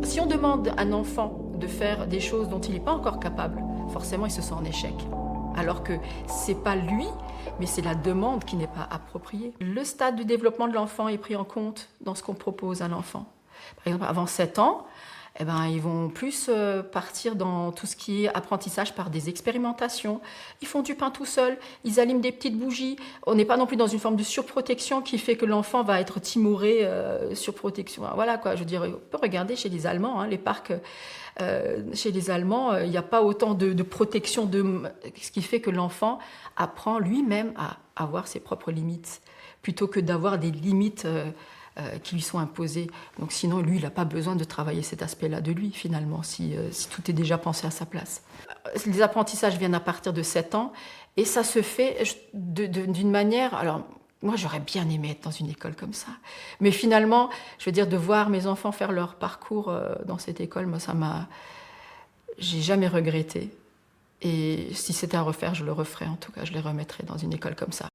Si on demande à un enfant de faire des choses dont il n'est pas encore capable, forcément il se sent en échec. Alors que c'est pas lui, mais c'est la demande qui n'est pas appropriée. Le stade du développement de l'enfant est pris en compte dans ce qu'on propose à l'enfant. Par exemple, avant 7 ans, eh ben, ils vont plus partir dans tout ce qui est apprentissage par des expérimentations. Ils font du pain tout seuls, ils allument des petites bougies. On n'est pas non plus dans une forme de surprotection qui fait que l'enfant va être timoré, surprotection. Voilà quoi, je veux dire, on peut regarder chez les Allemands, hein, les parcs. Chez les Allemands, il n'y a pas autant de protection, ce qui fait que l'enfant apprend lui-même à avoir ses propres limites, plutôt que d'avoir des limites qui lui sont imposées. Donc sinon, lui, il n'a pas besoin de travailler cet aspect-là de lui, finalement, si tout est déjà pensé à sa place. Les apprentissages viennent à partir de 7 ans, et ça se fait d'une manière... Alors, moi, j'aurais bien aimé être dans une école comme ça. Mais finalement, je veux dire, de voir mes enfants faire leur parcours dans cette école, moi, j'ai jamais regretté. Et si c'était à refaire, je le referais en tout cas. Je les remettrais dans une école comme ça.